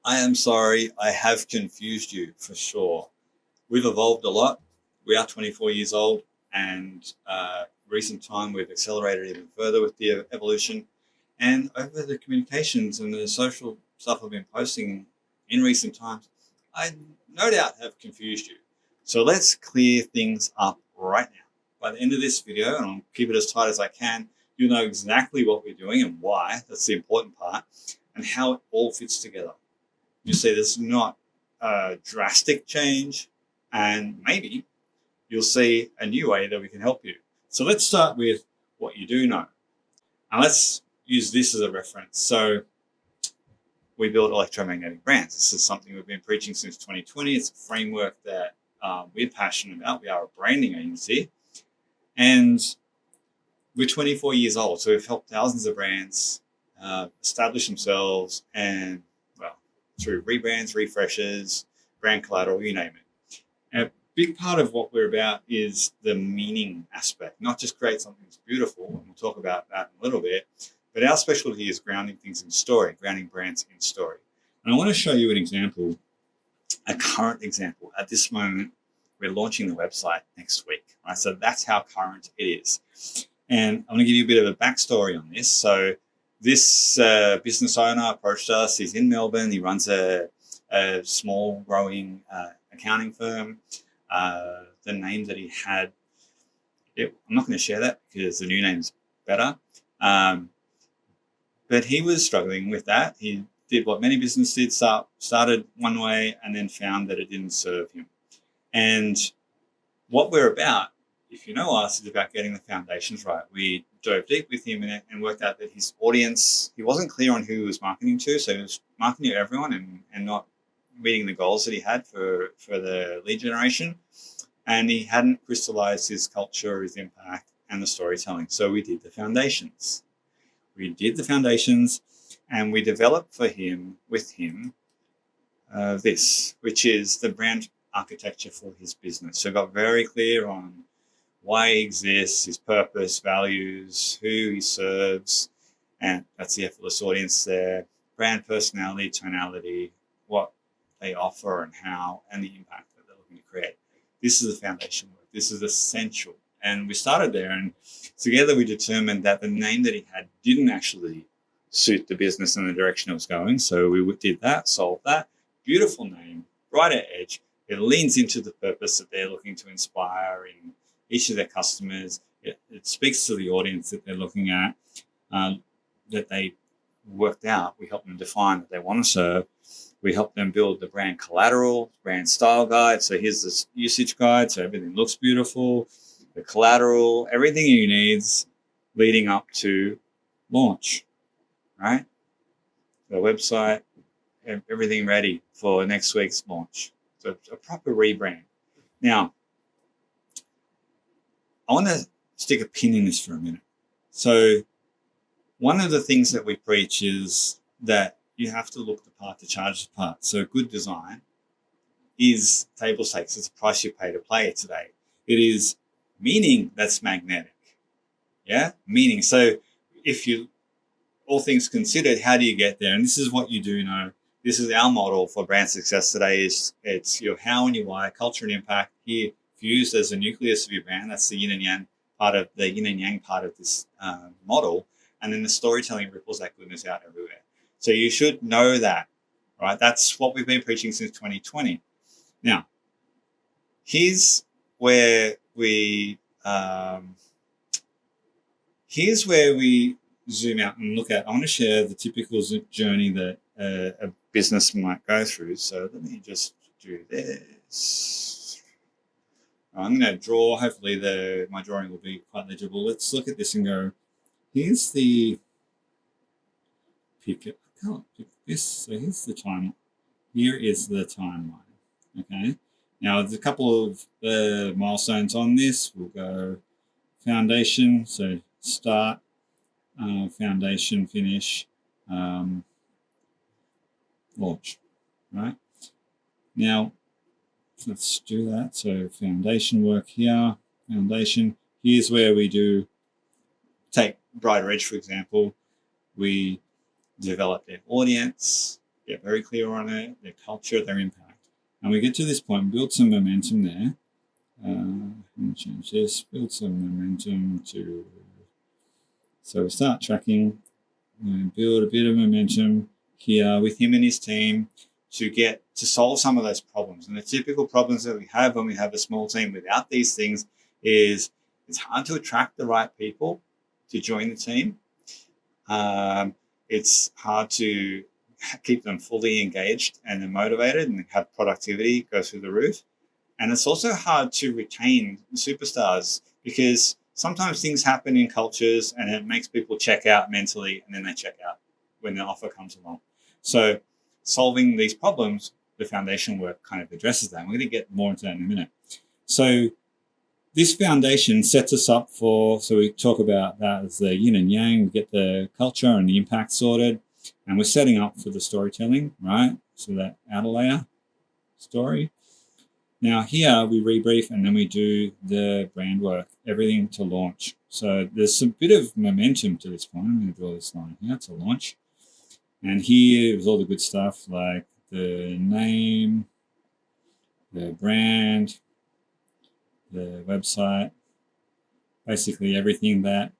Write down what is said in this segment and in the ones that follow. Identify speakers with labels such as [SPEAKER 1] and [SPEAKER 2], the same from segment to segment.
[SPEAKER 1] I am sorry, I have confused you for sure. We've evolved a lot. We are 24 years old, and recent time we've accelerated even further with the evolution. And over the communications and the social stuff I've been posting in recent times, I no doubt have confused you. So let's clear things up right now. By the end of this video, and I'll keep it as tight as I can, you'll know exactly what we're doing and why. That's the important part, and how it all fits together. You see, there's not a drastic change, and maybe you'll see a new way that we can help you. So let's start with what you do know. And let's use this as a reference. So we build electromagnetic brands. This is something we've been preaching since 2020. It's a framework that we're passionate about. We are a branding agency. And we're 24 years old. So we've helped thousands of brands establish themselves and, well, through rebrands, refreshes, brand collateral, you name it. A big part of what we're about is the meaning aspect, not just create something that's beautiful, and we'll talk about that in a little bit, but our specialty is grounding things in story, grounding brands in story. And I want to show you an example, a current example. At this moment, we're launching the website next week, right? So that's how current it is. And I'm going to give you a bit of a backstory on this. So this business owner approached us. He's in Melbourne. He runs a small, growing accounting firm. The name that he had, I'm not going to share that because the new name's better. But he was struggling with that. He did what many businesses did, started one way and then found that it didn't serve him. And what we're about, if you know us, is about getting the foundations right. We dove deep with him and worked out that his audience, he wasn't clear on who he was marketing to. So he was marketing to everyone and not meeting the goals that he had for the lead generation. And he hadn't crystallized his culture, his impact, and the storytelling. So we did the foundations. And we developed with him, this, which is the brand architecture for his business. So got very clear on why he exists, his purpose, values, who he serves, and that's the effortless audience there, brand personality, tonality, what they offer and how, and the impact that they're looking to create. This is the foundation work. This is essential. And we started there, and together we determined that the name that he had didn't actually suit the business and the direction it was going. So we did that, solved that. Beautiful name, brighter edge. It leans into the purpose that they're looking to inspire in each of their customers. It speaks to the audience that they're looking at, that they worked out. We help them define that they want to serve. We help them build the brand collateral, brand style guide. So here's this usage guide. So everything looks beautiful. The collateral, everything you need leading up to launch, right? The website, everything ready for next week's launch. So a proper rebrand. Now, I want to stick a pin in this for a minute. So one of the things that we preach is that you have to look the part to charge the part. So good design is table stakes. It's the price you pay to play it today. It is meaning that's magnetic. Yeah, meaning. So if you, all things considered, how do you get there? And this is what you do know. This is our model for brand success today. It's your how and your why, culture and impact here fused as a nucleus of your brand. That's the yin and yang part of this model. And then the storytelling ripples that goodness out everywhere. So you should know that, right? That's what we've been preaching since 2020. Now, here's where we zoom out and look at. I want to share the typical journey that a business might go through. So let me just do this. I'm going to draw. Hopefully my drawing will be quite legible. Let's look at this and go, here's the pick this. So here's the timeline. Here is the timeline. Okay. Now there's a couple of milestones on this. We'll go foundation. So start, foundation, finish, launch. Right. Now let's do that. So foundation work here. Foundation. Here's where we do take Brighter Edge, for example. We develop their audience. get very clear on it, their culture, their impact. And we get to this point, build some momentum there. Change this, build some momentum to, so we start tracking, build a bit of momentum here with him and his team to get to solve some of those problems. And the typical problems that we have when we have a small team without these things is it's hard to attract the right people to join the team. It's hard to keep them fully engaged and motivated and have productivity go through the roof. And it's also hard to retain superstars because sometimes things happen in cultures and it makes people check out mentally, and then they check out when the offer comes along. So solving these problems, the foundation work kind of addresses that. And we're going to get more into that in a minute. So this foundation sets us up for, so we talk about that as the yin and yang, we get the culture and the impact sorted, and we're setting up for the storytelling, right? So that outer layer story. Now here we rebrief and then we do the brand work, everything to launch. So there's a bit of momentum to this point. I'm going to draw this line here to launch. And here is all the good stuff like the name, the brand, the website, basically everything that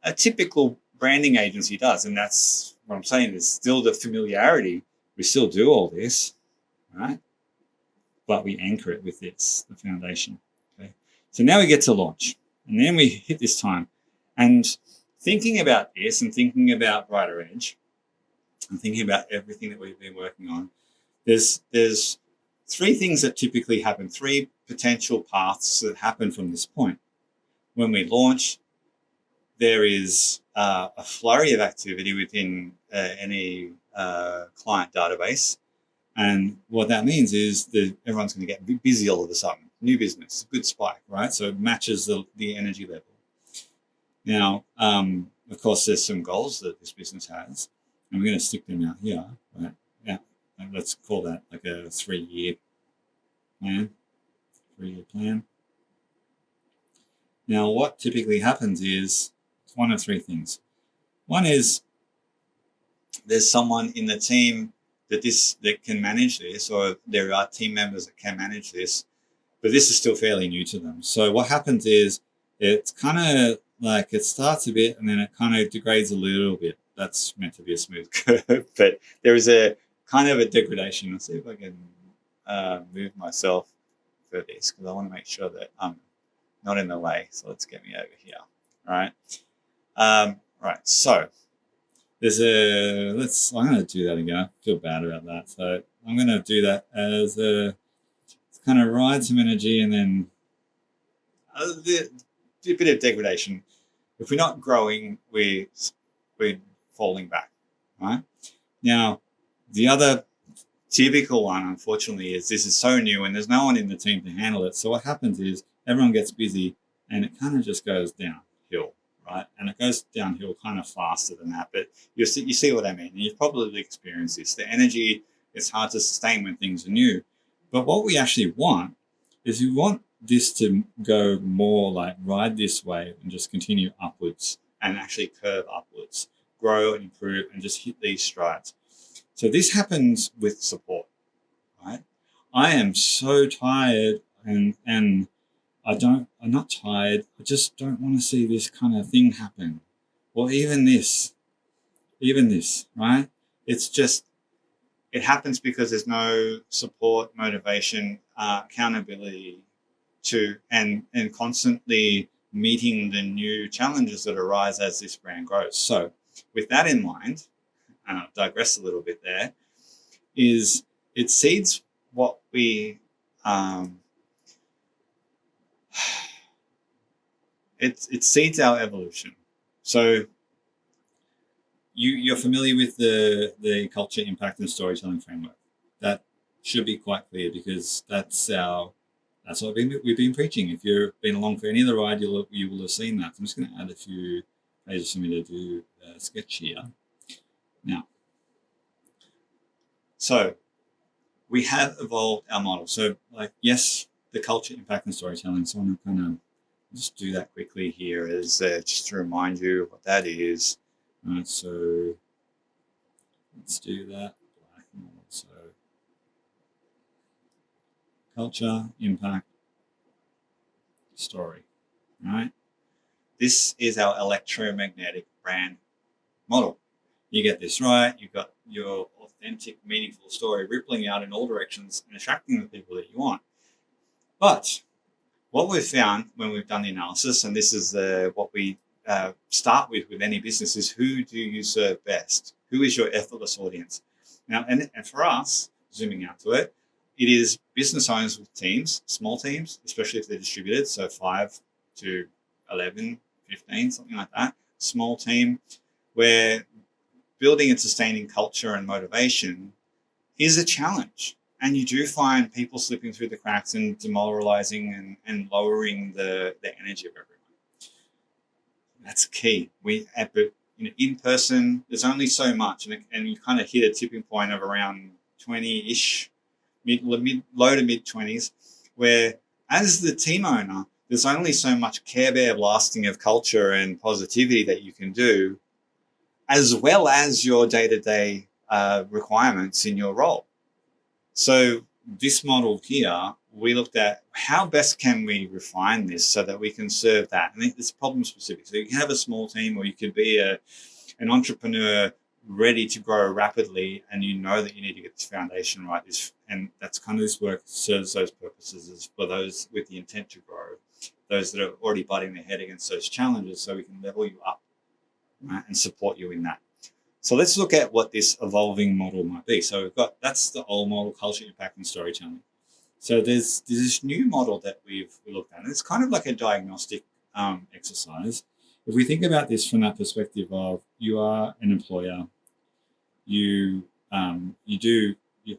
[SPEAKER 1] a typical branding agency does. And that's what I'm saying is still the familiarity. We still do all this, right? But we anchor it with this, the foundation. Okay. So now we get to launch, and then we hit this time. And thinking about this and thinking about Brighter Edge and thinking about everything that we've been working on, there's three things that typically happen, three potential paths that happen from this point. When we launch, there is a flurry of activity within any client database. And what that means is that everyone's going to get busy all of a sudden. New business, good spike, right? So it matches the energy level. Now, of course, there's some goals that this business has, and we're going to stick them out here, right? Yeah, let's call that like a 3-year plan. 3-year plan. Now, what typically happens is one of three things. One is there's someone in the team that can manage this, or there are team members that can manage this, but this is still fairly new to them. So what happens is it's kind of like it starts a bit and then it kind of degrades a little bit. That's meant to be a smooth curve, but there is a kind of a degradation. Let's see if I can move myself for this because I want to make sure that I'm not in the way. So let's get me over here. All right. Right. So I'm going to do that again. I feel bad about that. So I'm going to do that as a kind of ride some energy and then a bit of degradation. If we're not growing, we're falling back, right? Now, the other typical one, unfortunately, is this is so new and there's no one in the team to handle it. So what happens is everyone gets busy and it kind of just goes downhill. Right? And it goes downhill kind of faster than that, but you see what I mean. And you've probably experienced this. The energy, it's hard to sustain when things are new. But what we actually want is we want this to go more like ride this wave and just continue upwards and actually curve upwards, grow and improve and just hit these strides. So this happens with support, right? I am so tired and I'm not tired. I just don't want to see this kind of thing happen. Or even this, right? It's just, it happens because there's no support, motivation, accountability to, and constantly meeting the new challenges that arise as this brand grows. So with that in mind, and I'll digress a little bit there, is it seeds what we, it seeds our evolution. So you're familiar with the culture, impact, and storytelling framework. That should be quite clear because that's what we've been preaching. If you've been along for any of the ride, you will have seen that. I'm just going to add a few pages for me to do a sketch here. Now, so we have evolved our model. So like, yes, the culture, impact, and storytelling. So I'm going to kind of just do that quickly here as just to remind you what that is. All right, so let's do that. So culture, impact, story, right? This is our electromagnetic brand model. You get this right, you've got your authentic, meaningful story rippling out in all directions and attracting the people that you want. But what we've found when we've done the analysis, and this is what we start with any business, is who do you serve best? Who is your effortless audience? Now, and for us, zooming out to it, it is business owners with teams, small teams, especially if they're distributed, so 5 to 11, 15, something like that, small team, where building and sustaining culture and motivation is a challenge. And you do find people slipping through the cracks and demoralizing and lowering the energy of everyone. That's key. In person, there's only so much, and you kind of hit a tipping point of around 20-ish, low to mid 20s, where as the team owner, there's only so much Care Bear blasting of culture and positivity that you can do, as well as your day-to-day requirements in your role. So this model here, we looked at how best can we refine this so that we can serve that. And it's problem specific. So you can have a small team, or you could be an entrepreneur ready to grow rapidly, and you know that you need to get this foundation right. And that's kind of this work serves those purposes, as for those with the intent to grow, those that are already butting their head against those challenges, so we can level you up, right, and support you in that. So let's look at what this evolving model might be. So that's the old model, culture, impact, and storytelling. So there's this new model that we looked at, and it's kind of like a diagnostic exercise. If we think about this from that perspective of, you are an employer,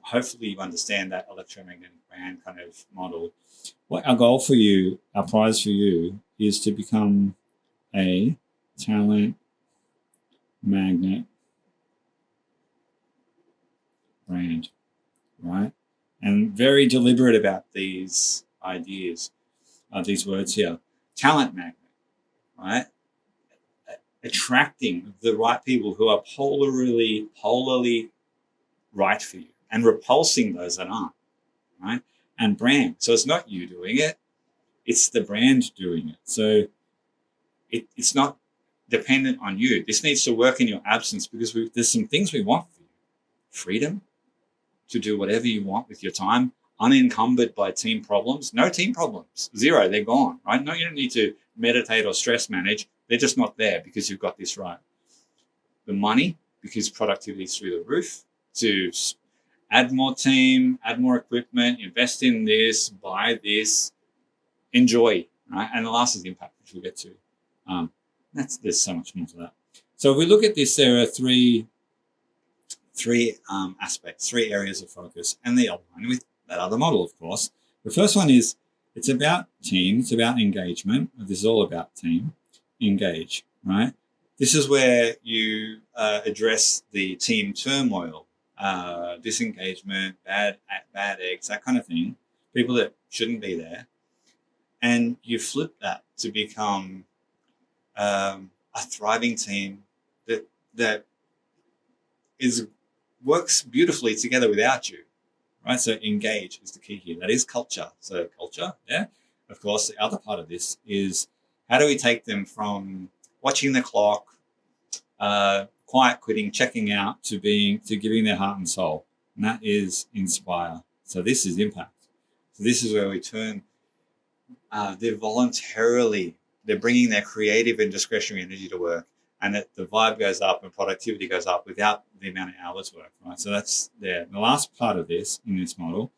[SPEAKER 1] hopefully you understand that electromagnetic brand kind of model. What our goal for you, our prize for you, is to become a talent magnet brand, right? And very deliberate about these ideas, these words here. Talent magnet, right? Attracting the right people who are polarly right for you, and repulsing those that aren't, right? And brand. So it's not you doing it, it's the brand doing it. So it's not dependent on you. This needs to work in your absence, because there's some things we want for you. Freedom to do whatever you want with your time, unencumbered by team problems. No team problems, zero, they're gone, right? No, you don't need to meditate or stress manage. They're just not there because you've got this right. The money, because productivity is through the roof, to add more team, add more equipment, invest in this, buy this, enjoy, right? And the last is the impact, which we'll get to. There's so much more to that. So if we look at this, there are three aspects, 3 areas of focus, and they align with that other model, of course. The first one is, it's about team, it's about engagement. This is all about team, engage, right? This is where you address the team turmoil, disengagement, bad eggs, that kind of thing, people that shouldn't be there. And you flip that to become a thriving team that works beautifully together without you, right? So engage is the key here. That is culture. So culture, yeah. Of course, the other part of this is, how do we take them from watching the clock, quiet quitting, checking out, to giving their heart and soul? And that is inspire. So this is impact. So this is where we turn, they're bringing their creative and discretionary energy to work, and that the vibe goes up and productivity goes up without the amount of hours worked, right? So that's there. The last part of this, in this model,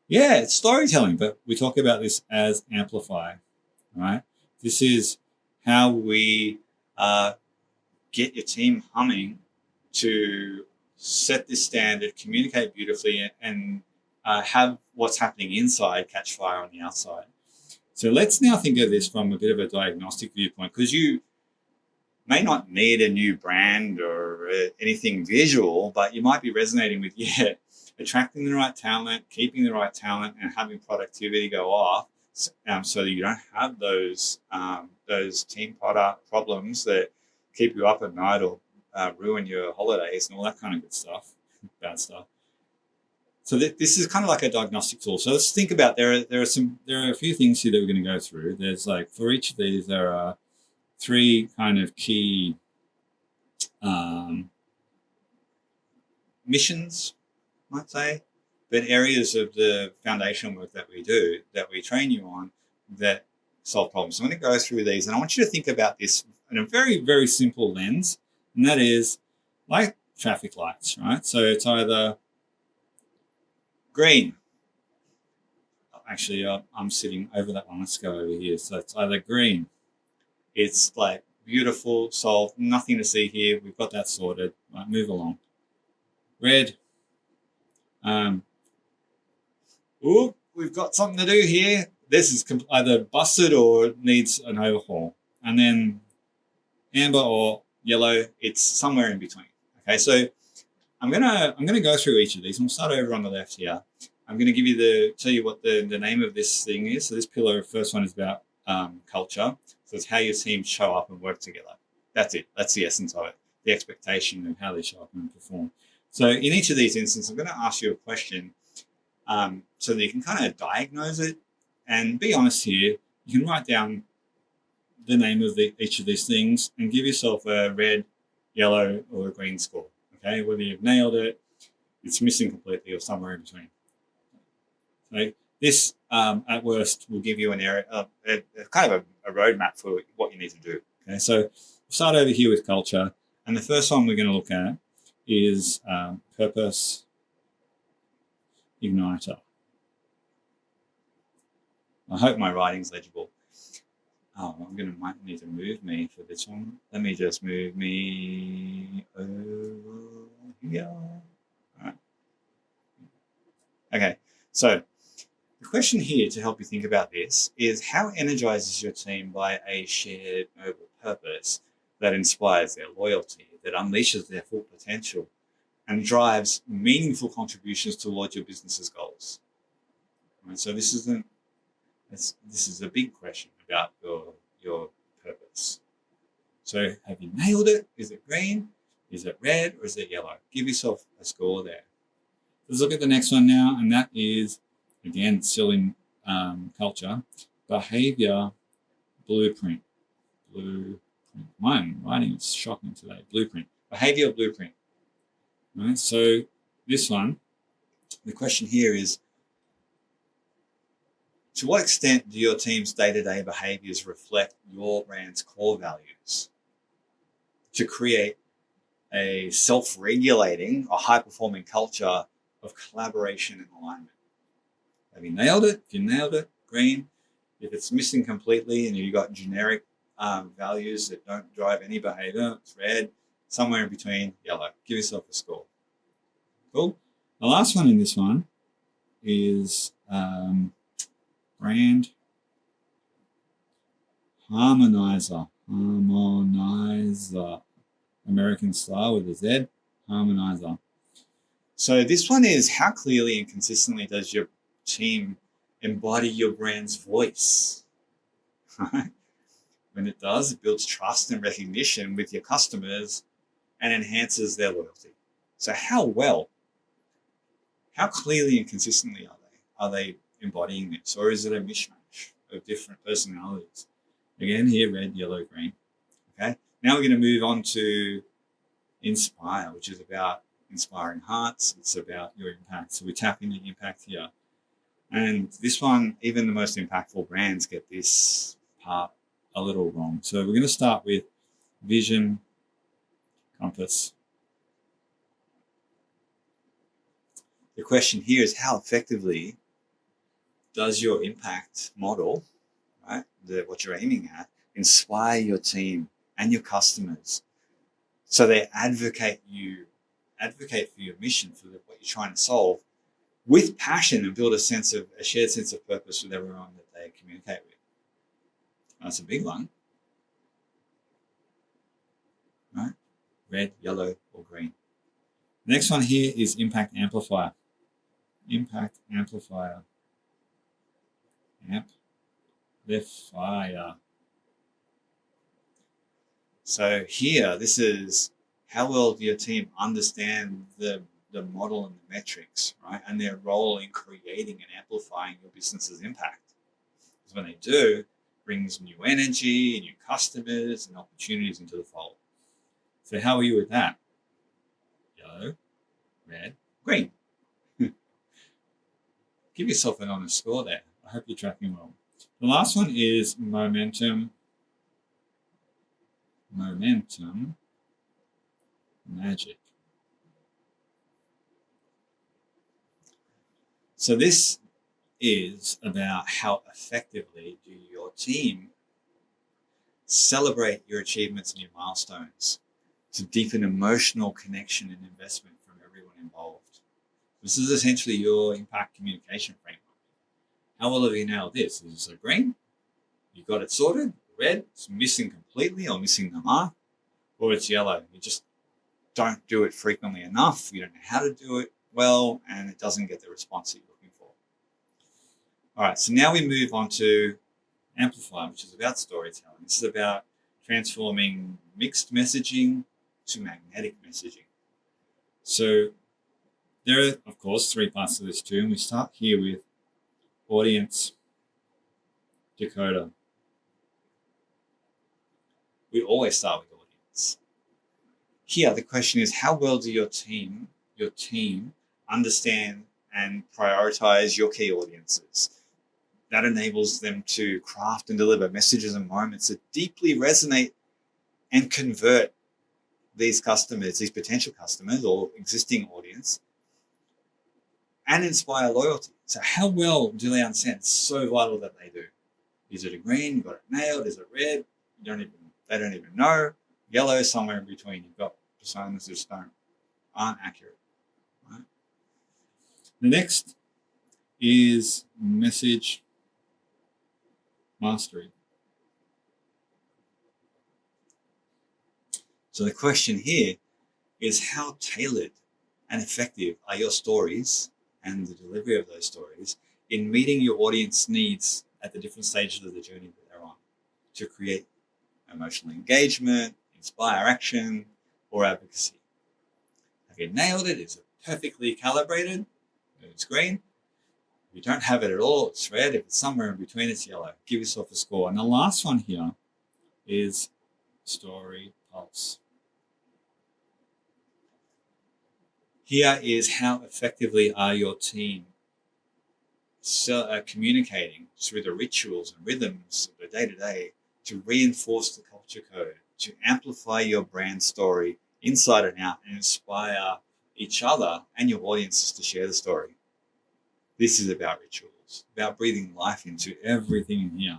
[SPEAKER 1] it's storytelling, but we talk about this as amplify, right? This is how we get your team humming to set this standard, communicate beautifully, and have what's happening inside catch fire on the outside. So let's now think of this from a bit of a diagnostic viewpoint, because you may not need a new brand or anything visual, but you might be resonating with, attracting the right talent, keeping the right talent, and having productivity go off, so that you don't have those team product problems that keep you up at night or ruin your holidays and all that kind of good stuff, bad stuff. So this is kind of like a diagnostic tool. So let's think about there are a few things here that we're going to go through. There's like for each of these there are 3 kind of key missions, I might say, but areas of the foundation work that we do, that we train you on, that solve problems. So I'm going to go through these, and I want you to think about this in a very, very simple lens, and that is like traffic lights, right? So it's either green. Actually, I'm sitting over that one. Let's go over here. So it's either green. It's like beautiful, solved, nothing to see here. We've got that sorted. Right, move along. Red. We've got something to do here. This is either busted or needs an overhaul. And then amber or yellow, it's somewhere in between. Okay, so I'm gonna go through each of these. And we'll start over on the left here. I'm gonna tell you what the name of this thing is. So this pillar, first one is about culture. So it's how your team show up and work together. That's it. That's the essence of it. The expectation of how they show up and perform. So in each of these instances, I'm going to ask you a question so that you can kind of diagnose it and be honest here. You can write down the name of each of these things and give yourself a red, yellow, or a green score. Okay, whether you've nailed it, it's missing completely, or somewhere in between. So this, at worst, will give you an area, kind of a roadmap for what you need to do. Okay, so we'll start over here with culture, and the first one we're going to look at is purpose igniter. I hope my writing's legible. Oh, might need to move me for this one. Let me just move me over here. All right. Okay, so the question here to help you think about this is, how energizes your team by a shared noble purpose that inspires their loyalty, that unleashes their full potential, and drives meaningful contributions towards your business's goals? Right, so this is a big question about your purpose. So have you nailed it? Is it green? Is it red? Or is it yellow? Give yourself a score there. Let's look at the next one now, and that is, again, still in culture, behavior blueprint. My writing is shocking today. Blueprint. Behavior blueprint. Right, so this one, the question here is, to what extent do your team's day-to-day behaviors reflect your brand's core values to create a self-regulating or high-performing culture of collaboration and alignment? Have you nailed it? If you nailed it, green. If it's missing completely and you've got generic values that don't drive any behavior, it's red. Somewhere in between, yellow. Give yourself a score. Cool. The last one in this one is brand harmonizer. American style with a Z. Harmonizer. So this one is, how clearly and consistently does your team embody your brand's voice? Right? When it does, it builds trust and recognition with your customers and enhances their loyalty. So how clearly and consistently are they embodying this, or is it a mishmash of different personalities? Again, here, red, yellow, green. Okay. Now we're going to move on to inspire, which is about inspiring hearts. It's about your impact. So we tap into impact here. And this one, even the most impactful brands get this part a little wrong. So we're going to start with vision, compass. The question here is, how effectively does your impact model, right, what you're aiming at, inspire your team and your customers so they advocate for your mission, for what you're trying to solve, with passion, and build a shared sense of purpose with everyone that they communicate with? That's a big one, right? Red, yellow, or green. The next one here is impact amplifier. Impact amplifier. Amplifier. So here, this is, how well do your team understand the the model and the metrics, right, and their role in creating and amplifying your business's impact. Because when they do, it brings new energy, new customers, and opportunities into the fold. So how are you with that? Yellow, red, green. Give yourself an honest score there. I hope you're tracking well. The last one is momentum. Momentum magic. So this is about how effectively do your team celebrate your achievements and your milestones to deepen emotional connection and investment from everyone involved. This is essentially your impact communication framework. How well have you nailed this? Is it green? You got it sorted. Red, it's missing completely or missing the mark. Or it's yellow. You just don't do it frequently enough. You don't know how to do it well, and it doesn't get the response that you're looking for. All right, so now we move on to Amplify, which is about storytelling. This is about transforming mixed messaging to magnetic messaging. So there are, of course, 3 parts to this too, and we start here with audience decoder. We always start with audience. Here, the question is, how well do your team understand and prioritize your key audiences? That enables them to craft and deliver messages and moments that deeply resonate and convert these customers, these potential customers or existing audience, and inspire loyalty. So how well do they understand? It's so vital that they do. Is it a green? You got it nailed. Is it red? They don't even know. Yellow, somewhere in between. You've got personas that just aren't accurate. Right? The next is message mastery. So the question here is, how tailored and effective are your stories and the delivery of those stories in meeting your audience needs at the different stages of the journey that they're on to create emotional engagement, inspire action, or advocacy? Have you nailed it? Is it perfectly calibrated? It's green. If you don't have it at all, it's red. If it's somewhere in between, it's yellow. Give yourself a score. And the last one here is story pulse. Here is how effectively are your team communicating through the rituals and rhythms of the day-to-day to reinforce the culture code, to amplify your brand story inside and out, and inspire each other and your audiences to share the story. This is about rituals, about breathing life into everything in here.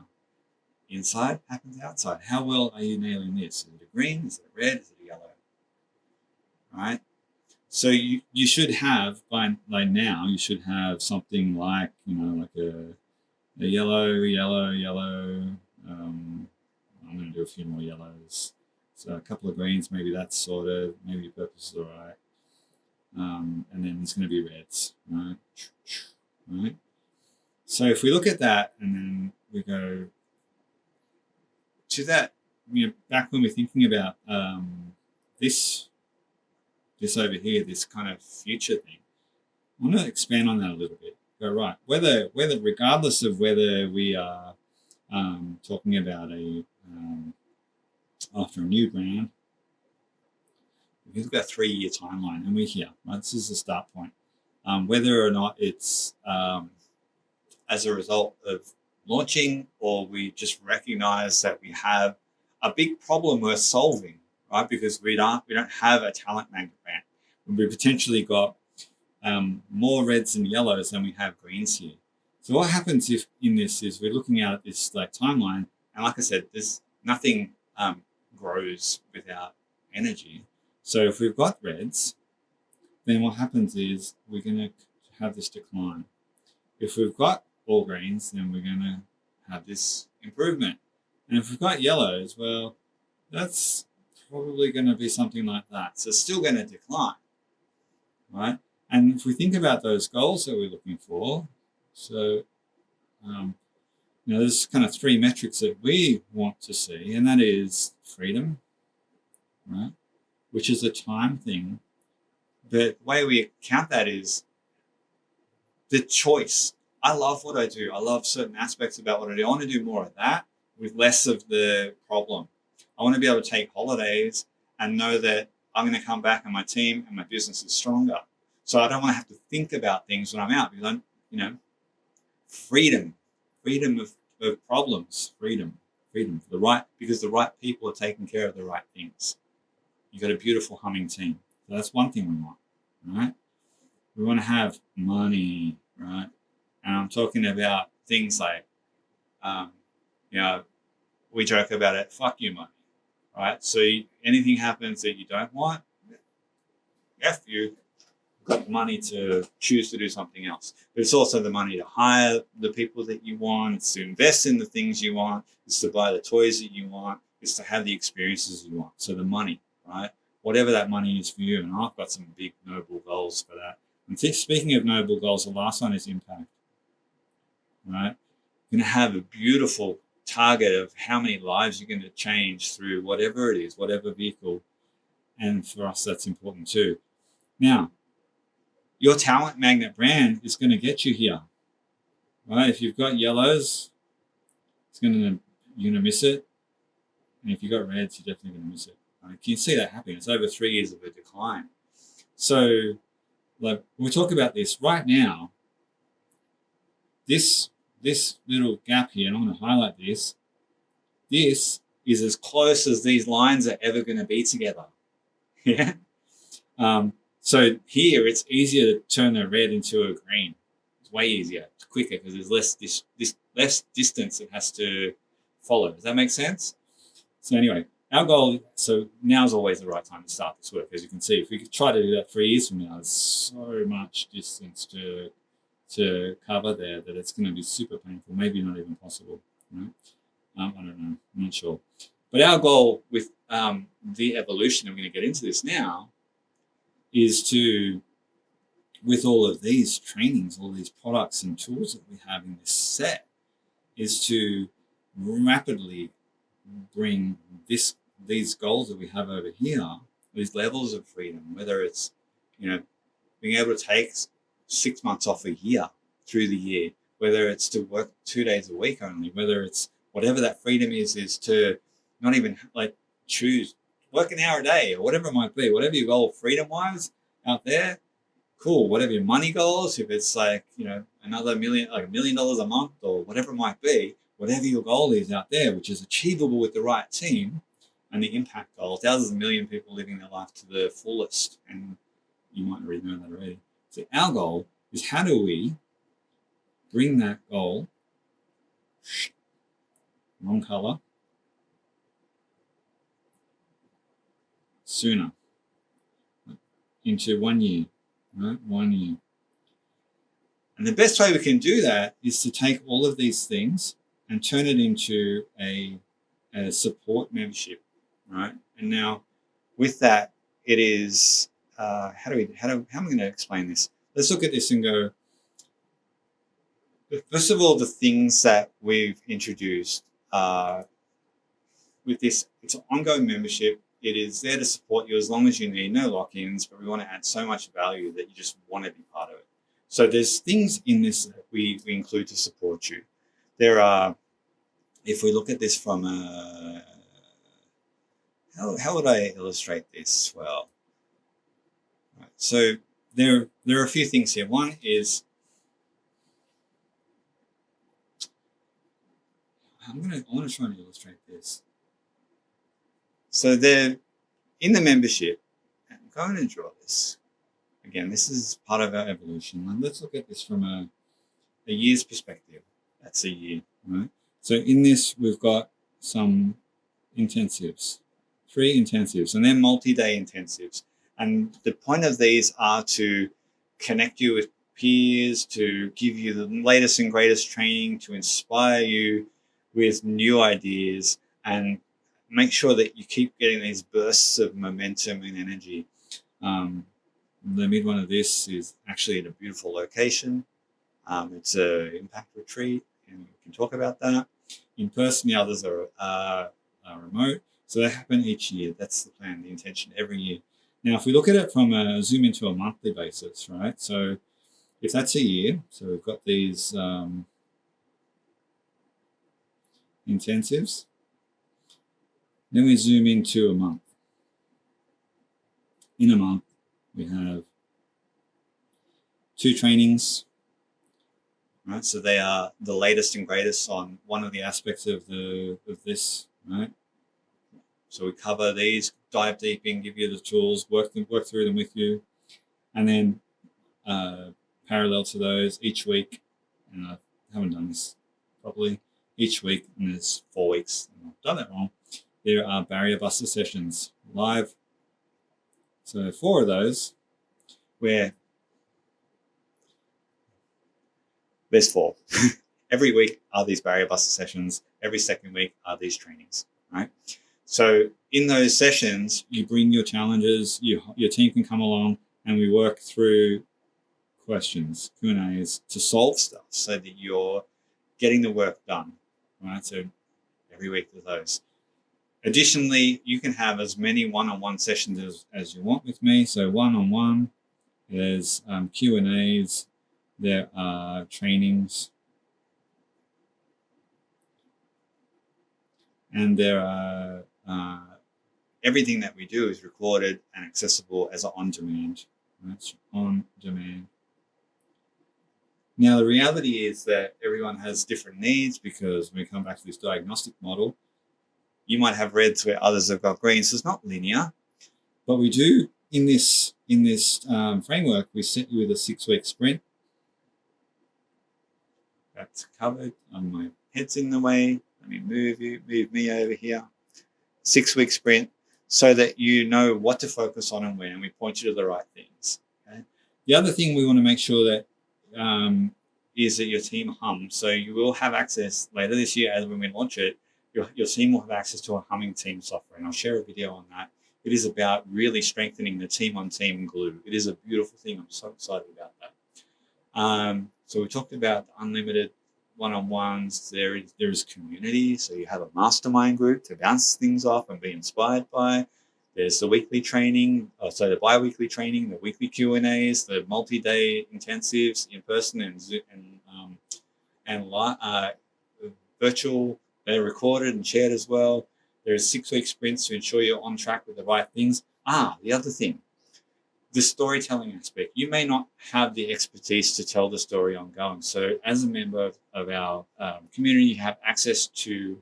[SPEAKER 1] Inside happens outside. How well are you nailing this? Is it a green? Is it a red? Is it a yellow? Right? So you should have, by now, you should have something like, like a yellow. I'm going to do a few more yellows. So a couple of greens, maybe that's sorted. Maybe purple is all right. And then there's going to be reds, right? Right. So if we look at that and then we go to that, back when we're thinking about this over here, this kind of future thing, I want to expand on that a little bit. Go right, whether regardless of whether we are talking about after a new brand, we think about a 3-year timeline, and we're here. Right, this is the start point. Whether or not it's as a result of launching, or we just recognize that we have a big problem we're solving, right? Because we don't have a talent magnet brand. We potentially got more reds and yellows than we have greens here. So what happens if in this is we're looking at this timeline, and like I said, there's nothing grows without energy. So if we've got reds, then what happens is we're going to have this decline. If we've got all greens, then we're going to have this improvement. And if we've got yellows, well, that's probably going to be something like that. So it's still going to decline, right? And if we think about those goals that we're looking for, so there's kind of 3 metrics that we want to see, and that is freedom, right? Which is a time thing the way we count that is the choice. I love what I do. I love certain aspects about what I do. I want to do more of that with less of the problem. I want to be able to take holidays and know that I'm going to come back and my team and my business is stronger. So I don't want to have to think about things when I'm out because I'm, freedom of problems, freedom for the right, because the right people are taking care of the right things. You've got a beautiful humming team. So that's one thing we want, right? We want to have money, right? And I'm talking about things like, we joke about it, fuck you money, right? So anything happens that you don't want, F you, got the money to choose to do something else. But it's also the money to hire the people that you want. It's to invest in the things you want. It's to buy the toys that you want. It's to have the experiences you want. So the money, right? Whatever that money is for you. And I've got some big noble goals for that. And speaking of noble goals, the last one is impact, right? You're going to have a beautiful target of how many lives you're going to change through whatever it is, whatever vehicle. And for us, that's important too. Now, your talent magnet brand is going to get you here, right? If you've got yellows, you're going to miss it. And if you've got reds, you're definitely going to miss it. Right? Can you see that happening? It's over 3 years of a decline. So, like, we'll talk about this right now. This little gap here, and I'm going to highlight this. This is as close as these lines are ever going to be together. Yeah. So here it's easier to turn a red into a green. It's way easier. It's quicker because there's less distance it has to follow. Does that make sense? So anyway, our goal. So now's always the right time to start this work. As you can see, if we could try to do that 3 years from now, there's so much distance to cover there that it's going to be super painful. Maybe not even possible. Right? I don't know. I'm not sure. But our goal with the evolution, and we're going to get into this now, is to, with all of these trainings, all these products and tools that we have in this set, is to rapidly bring these goals that we have over here, these levels of freedom, whether it's, being able to take 6 months off a year through the year, whether it's to work 2 days a week only, whether it's whatever that freedom is to not even choose, work an hour a day or whatever it might be, whatever your goal freedom-wise out there, cool. Whatever your money goals, if it's another $1 million a month or whatever it might be, whatever your goal is out there, which is achievable with the right team, and the impact goal, thousands of million people living their life to the fullest, and you might already know that already. So our goal is, how do we bring that goal, wrong color, sooner, into 1 year, right? 1 year. And the best way we can do that is to take all of these things and turn it into a support membership, right? And now with that, it is, how am I going to explain this? Let's look at this and go, first of all, the things that we've introduced with this, it's an ongoing membership. It is there to support you as long as you need, no lock-ins, but we want to add so much value that you just want to be part of it. So there's things in this that we include to support you. There are, if we look at this from how would I illustrate this well? Right, so there are a few things here. One is, I want to try and illustrate this. So they're in the membership, and I'm going to draw this. Again, this is part of our evolution. And let's look at this from a year's perspective. That's a year, right? So in this, we've got some intensives, 3 intensives, and they're multi-day intensives. And the point of these are to connect you with peers, to give you the latest and greatest training, to inspire you with new ideas, and make sure that you keep getting these bursts of momentum and energy. The mid one of this is actually at a beautiful location. It's an impact retreat, and we can talk about that. In person, the others are remote. So they happen each year. That's the plan, the intention, every year. Now, if we look at it from a zoom into a monthly basis, right? So if that's a year, so we've got these intensives, then we zoom into a month. In a month, we have 2 trainings, right? So they are the latest and greatest on one of the aspects of this, right? So we cover these, dive deep in, give you the tools, work through them with you, and then parallel to those each week, and I haven't done this properly, each week, and there's 4 weeks, and I've done it wrong, there are barrier buster sessions live. So 4 of those where there's 4. Every week are these barrier buster sessions. Every second week are these trainings, right? So in those sessions, you bring your challenges, your team can come along, and we work through questions, Q&As, to solve stuff so that you're getting the work done, right? So every week there's those. Additionally, you can have as many one-on-one sessions as you want with me. So one-on-one, there's Q&As, there are trainings, and there are everything that we do is recorded and accessible as an on-demand. Right? On demand. Now, the reality is that everyone has different needs, because when we come back to this diagnostic model, you might have reds where others have got greens. So it's not linear, but we do in this framework, we set you with a 6-week sprint. That's covered. My head's in the way. Let me move me over here. 6-week sprint, so that you know what to focus on and when, and we point you to the right things. Okay? The other thing we want to make sure that is that your team hums. So you will have access later this year, as when we launch it, your team will have access to a humming team software, and I'll share a video on that. It is about really strengthening the team-on-team glue. It is a beautiful thing. I'm so excited about that. So we talked about unlimited one-on-ones. There is community. So you have a mastermind group to bounce things off and be inspired by. There's the weekly training, so the bi-weekly training, the weekly Q&As, the multi-day intensives in person and virtual. They're recorded and shared as well. There's 6-week sprints to ensure you're on track with the right things. The other thing, the storytelling aspect. You may not have the expertise to tell the story ongoing. So as a member of our community, you have access to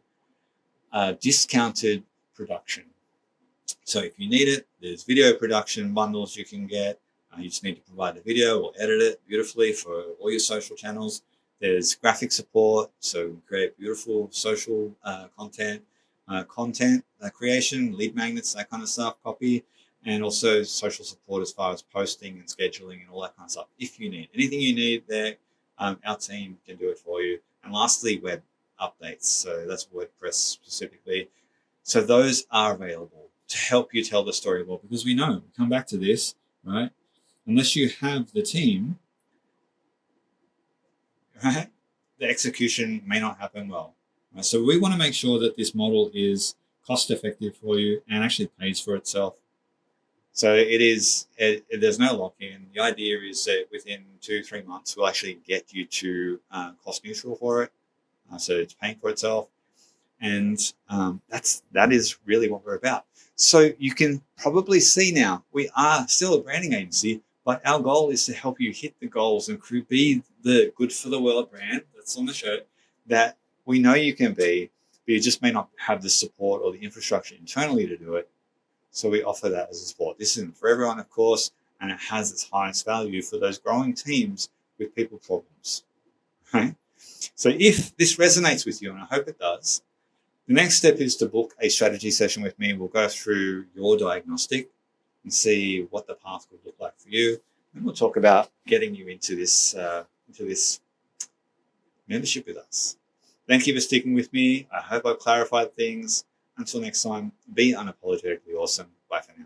[SPEAKER 1] discounted production. So if you need it, there's video production bundles you can get. You just need to provide the video or edit it beautifully for all your social channels. There's graphic support, so we create beautiful social content creation, lead magnets, that kind of stuff, copy, and also social support as far as posting and scheduling and all that kind of stuff. If you need anything you need there, our team can do it for you. And lastly, web updates. So that's WordPress specifically. So those are available to help you tell the story well, because we know, we come back to this, right? Unless you have the team, right, the execution may not happen well. Right? So we want to make sure that this model is cost effective for you and actually pays for itself. So there's no lock-in. The idea is that within 2-3 months, we'll actually get you to cost neutral for it. So it's paying for itself. And that is really what we're about. So you can probably see now, we are still a branding agency, but our goal is to help you hit the goals and be the good for the world brand that's on the shirt that we know you can be, but you just may not have the support or the infrastructure internally to do it. So we offer that as a support. This isn't for everyone, of course, and it has its highest value for those growing teams with people problems, right? So if this resonates with you, and I hope it does, the next step is to book a strategy session with me. We'll go through your diagnostic and see what the path would look like for you. And we'll talk about getting you into this membership with us. Thank you for sticking with me. I hope I've clarified things. Until next time, be unapologetically awesome. Bye for now.